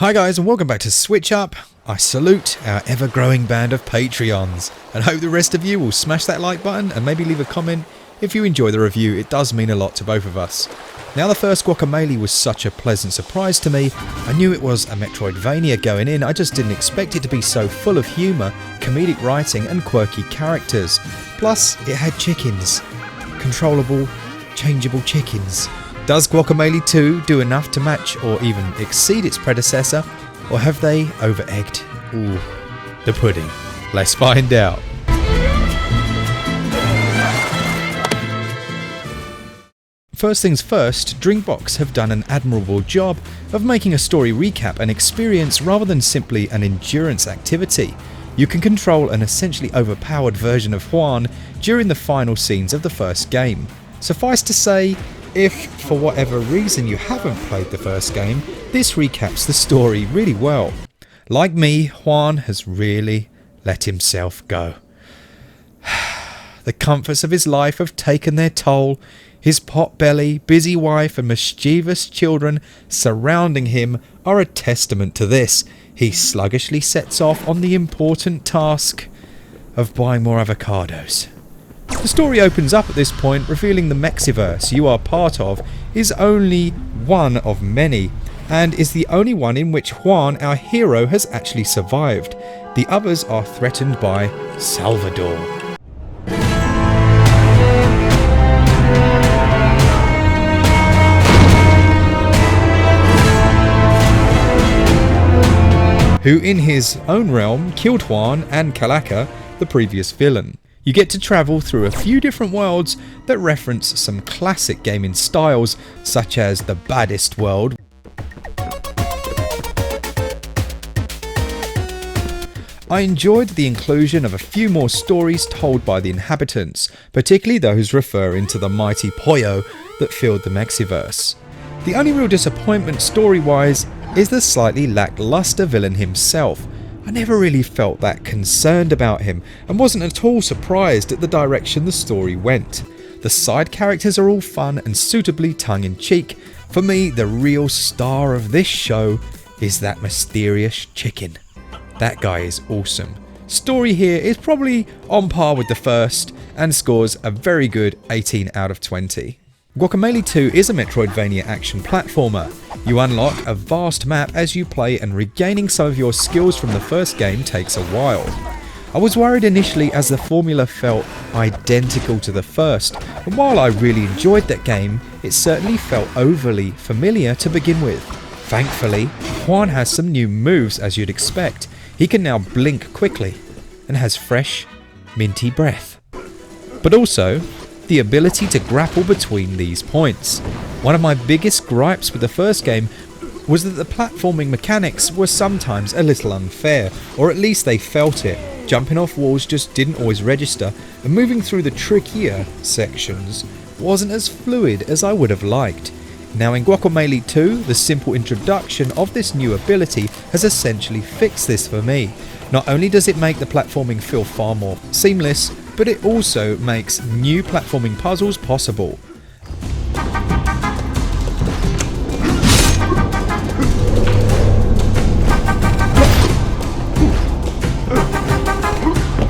Hi guys and welcome back to SwitchUp. I salute our ever-growing band of Patreons and hope the rest of you will smash that like button and maybe leave a comment if you enjoy the review. It does mean a lot to both of us. Now, the first Guacamelee was such a pleasant surprise to me. I knew it was a Metroidvania going in, I just didn't expect it to be so full of humour, comedic writing and quirky characters. Plus, it had chickens. Controllable, changeable chickens. Does Guacamelee 2 do enough to match or even exceed its predecessor, or have they over-egged the pudding? Let's find out. First things first, Drinkbox have done an admirable job of making a story recap an experience rather than simply an endurance activity. You can control an essentially overpowered version of Juan during the final scenes of the first game. Suffice to say, if for whatever reason you haven't played the first game, this recaps the story really well. Like me, Juan has really let himself go. The comforts of his life have taken their toll. His pot-belly, busy wife and mischievous children surrounding him are a testament to this. He sluggishly sets off on the important task of buying more avocados. The story opens up at this point, revealing the Mexiverse you are part of is only one of many, and is the only one in which Juan, our hero, has actually survived. The others are threatened by Salvador. Who in his own realm killed Juan and Calaca, the previous villain. You get to travel through a few different worlds that reference some classic gaming styles, such as the baddest world. I enjoyed the inclusion of a few more stories told by the inhabitants, particularly those referring to the mighty Pollo that filled the Mexiverse. The only real disappointment story-wise is the slightly lackluster villain himself. I never really felt that concerned about him and wasn't at all surprised at the direction the story went. The side characters are all fun and suitably tongue-in-cheek. For me, the real star of this show is that mysterious chicken. That guy is awesome. Story here is probably on par with the first and scores a very good 18 out of 20. Guacamelee 2 is a Metroidvania action platformer. You unlock a vast map as you play, and regaining some of your skills from the first game takes a while. I was worried initially as the formula felt identical to the first, and while I really enjoyed that game, it certainly felt overly familiar to begin with. Thankfully, Juan has some new moves as you'd expect. He can now blink quickly and has fresh, minty breath. But also, the ability to grapple between these points. One of my biggest gripes with the first game was that the platforming mechanics were sometimes a little unfair, or at least they felt it. Jumping off walls just didn't always register, and moving through the trickier sections wasn't as fluid as I would have liked. Now in Guacamelee 2, the simple introduction of this new ability has essentially fixed this for me. Not only does it make the platforming feel far more seamless, but it also makes new platforming puzzles possible.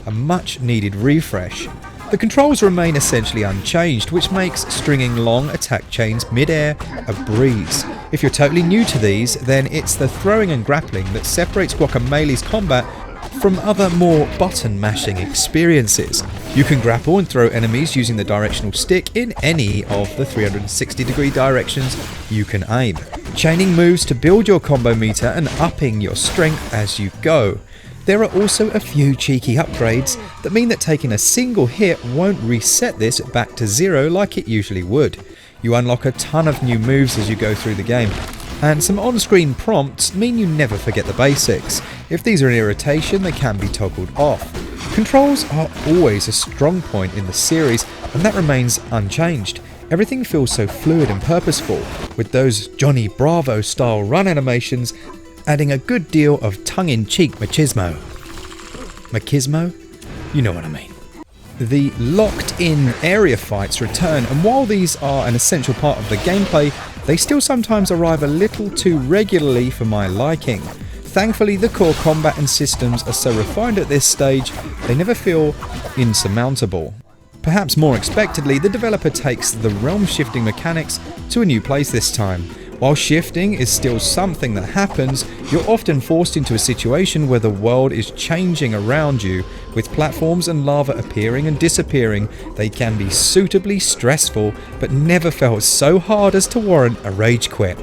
A much needed refresh. The controls remain essentially unchanged, which makes stringing long attack chains mid-air a breeze. If you're totally new to these, then it's the throwing and grappling that separates Guacamelee's combat from other more button mashing experiences. You can grapple and throw enemies using the directional stick in any of the 360-degree directions you can aim. Chaining moves to build your combo meter and upping your strength as you go. There are also a few cheeky upgrades that mean that taking a single hit won't reset this back to zero like it usually would. You unlock a ton of new moves as you go through the game, and some on-screen prompts mean you never forget the basics. If these are an irritation, they can be toggled off. Controls are always a strong point in the series, and that remains unchanged. Everything feels so fluid and purposeful, with those Johnny Bravo style run animations adding a good deal of tongue-in-cheek machismo. Machismo? You know what I mean. The locked-in area fights return, and while these are an essential part of the gameplay, they still sometimes arrive a little too regularly for my liking. Thankfully, the core combat and systems are so refined at this stage, they never feel insurmountable. Perhaps more expectedly, the developer takes the realm shifting mechanics to a new place this time. While shifting is still something that happens, you're often forced into a situation where the world is changing around you. With platforms and lava appearing and disappearing, they can be suitably stressful, but never felt so hard as to warrant a rage quit.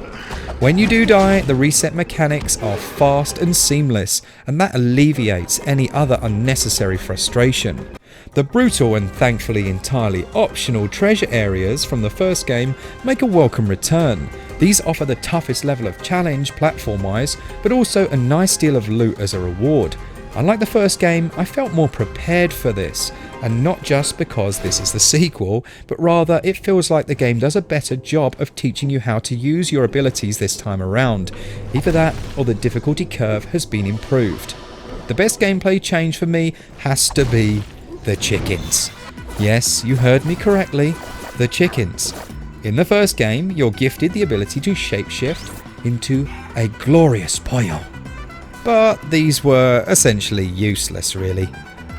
When you do die, the reset mechanics are fast and seamless, and that alleviates any other unnecessary frustration. The brutal and thankfully entirely optional treasure areas from the first game make a welcome return. These offer the toughest level of challenge platform-wise, but also a nice deal of loot as a reward. Unlike the first game, I felt more prepared for this, and not just because this is the sequel, but rather it feels like the game does a better job of teaching you how to use your abilities this time around. Either that or the difficulty curve has been improved. The best gameplay change for me has to be the chickens. Yes, you heard me correctly, the chickens. In the first game, you're gifted the ability to shapeshift into a glorious pollo. But these were essentially useless, really.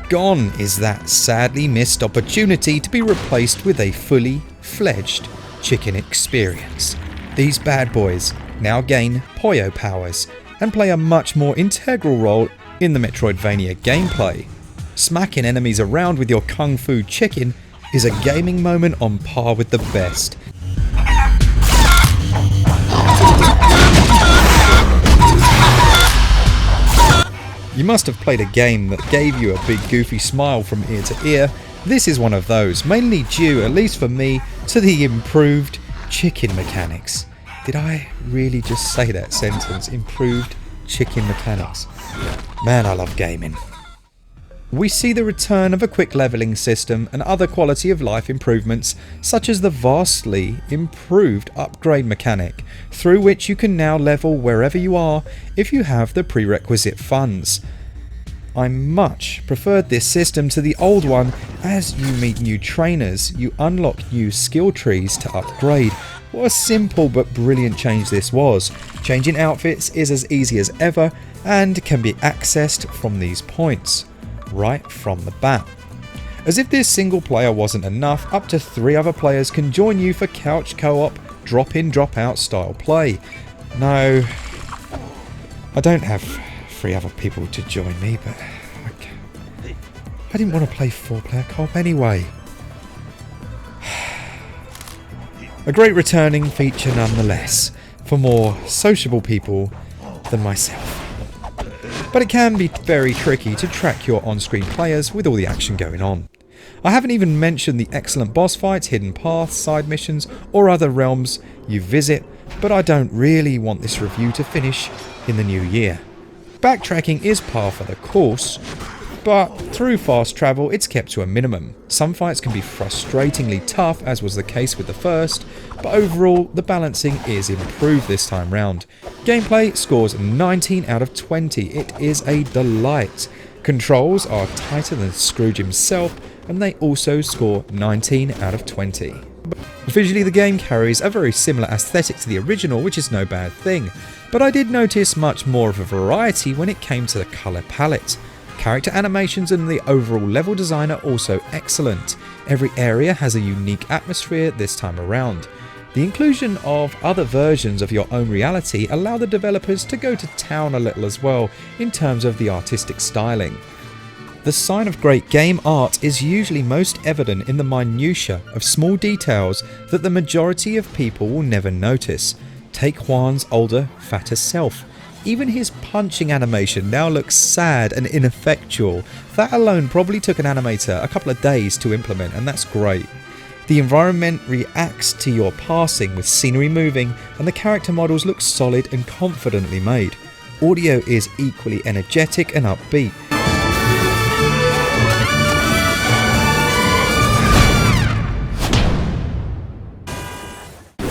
Gone is that sadly missed opportunity to be replaced with a fully fledged chicken experience. These bad boys now gain pollo powers and play a much more integral role in the Metroidvania gameplay. Smacking enemies around with your kung fu chicken is a gaming moment on par with the best. You must have played a game that gave you a big goofy smile from ear to ear. This is one of those, mainly due, at least for me, to the improved chicken mechanics. Did I really just say that sentence? Improved chicken mechanics. Man, I love gaming. We see the return of a quick leveling system and other quality of life improvements, such as the vastly improved upgrade mechanic, through which you can now level wherever you are if you have the prerequisite funds. I much preferred this system to the old one. As you meet new trainers, you unlock new skill trees to upgrade. What a simple but brilliant change this was. Changing outfits is as easy as ever and can be accessed from these points right from the bat. As if this single player wasn't enough, up to 3 other players can join you for couch co-op, drop-in drop-out style play. No, I don't have 3 other people to join me, but I didn't want to play 4-player co-op anyway. A great returning feature nonetheless, for more sociable people than myself. But it can be very tricky to track your on-screen players with all the action going on. I haven't even mentioned the excellent boss fights, hidden paths, side missions, or other realms you visit, but I don't really want this review to finish in the new year. Backtracking is par for the course, but through fast travel it's kept to a minimum. Some fights can be frustratingly tough, as was the case with the first, but overall the balancing is improved this time round. Gameplay scores 19 out of 20, it is a delight. Controls are tighter than Scrooge himself, and they also score 19 out of 20. Visually the game carries a very similar aesthetic to the original, which is no bad thing, but I did notice much more of a variety when it came to the colour palette. Character animations and the overall level design are also excellent. Every area has a unique atmosphere this time around. The inclusion of other versions of your own reality allow the developers to go to town a little as well in terms of the artistic styling. The sign of great game art is usually most evident in the minutiae of small details that the majority of people will never notice. Take Juan's older, fatter self. Even his punching animation now looks sad and ineffectual. That alone probably took an animator a couple of days to implement, and that's great. The environment reacts to your passing with scenery moving, and the character models look solid and confidently made. Audio is equally energetic and upbeat.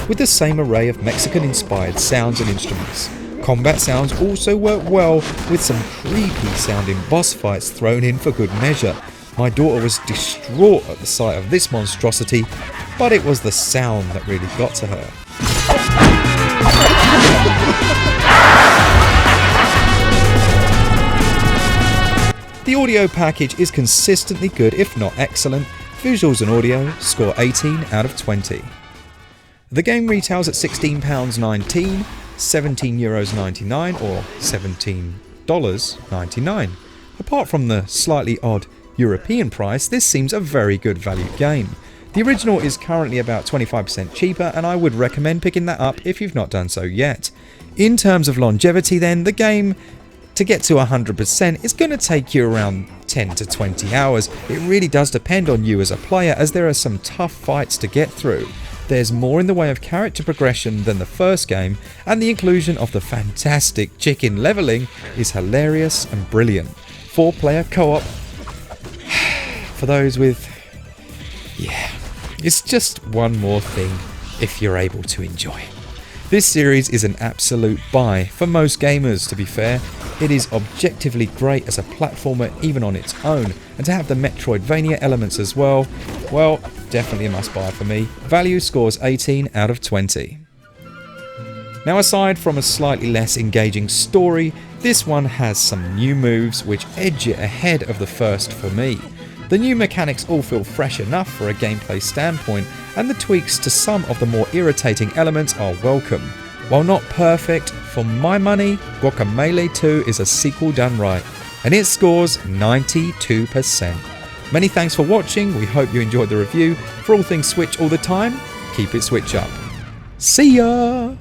With the same array of Mexican-inspired sounds and instruments. Combat sounds also work well, with some creepy sounding boss fights thrown in for good measure. My daughter was distraught at the sight of this monstrosity, but it was the sound that really got to her. The audio package is consistently good, if not excellent. Visuals and audio score 18 out of 20. The game retails at £16.19, €17.99 or $17.99. Apart from the slightly odd European price, this seems a very good value game. The original is currently about 25% cheaper, and I would recommend picking that up if you've not done so yet. In terms of longevity then, the game, to get to 100%, is going to take you around 10 to 20 hours. It really does depend on you as a player, as there are some tough fights to get through. There's more in the way of character progression than the first game, and the inclusion of the fantastic chicken leveling is hilarious and brilliant. 4-player co-op for those with... yeah, it's just one more thing if you're able to enjoy it. This series is an absolute buy for most gamers, to be fair. It is objectively great as a platformer even on its own, and to have the Metroidvania elements as well, definitely a must buy for me. Value scores 18 out of 20. Now, aside from a slightly less engaging story, this one has some new moves which edge it ahead of the first for me. The new mechanics all feel fresh enough for a gameplay standpoint, and the tweaks to some of the more irritating elements are welcome. While not perfect, for my money, Guacamelee 2 is a sequel done right, and it scores 92%. Many thanks for watching, we hope you enjoyed the review. For all things Switch all the time, keep it Switch up. See ya!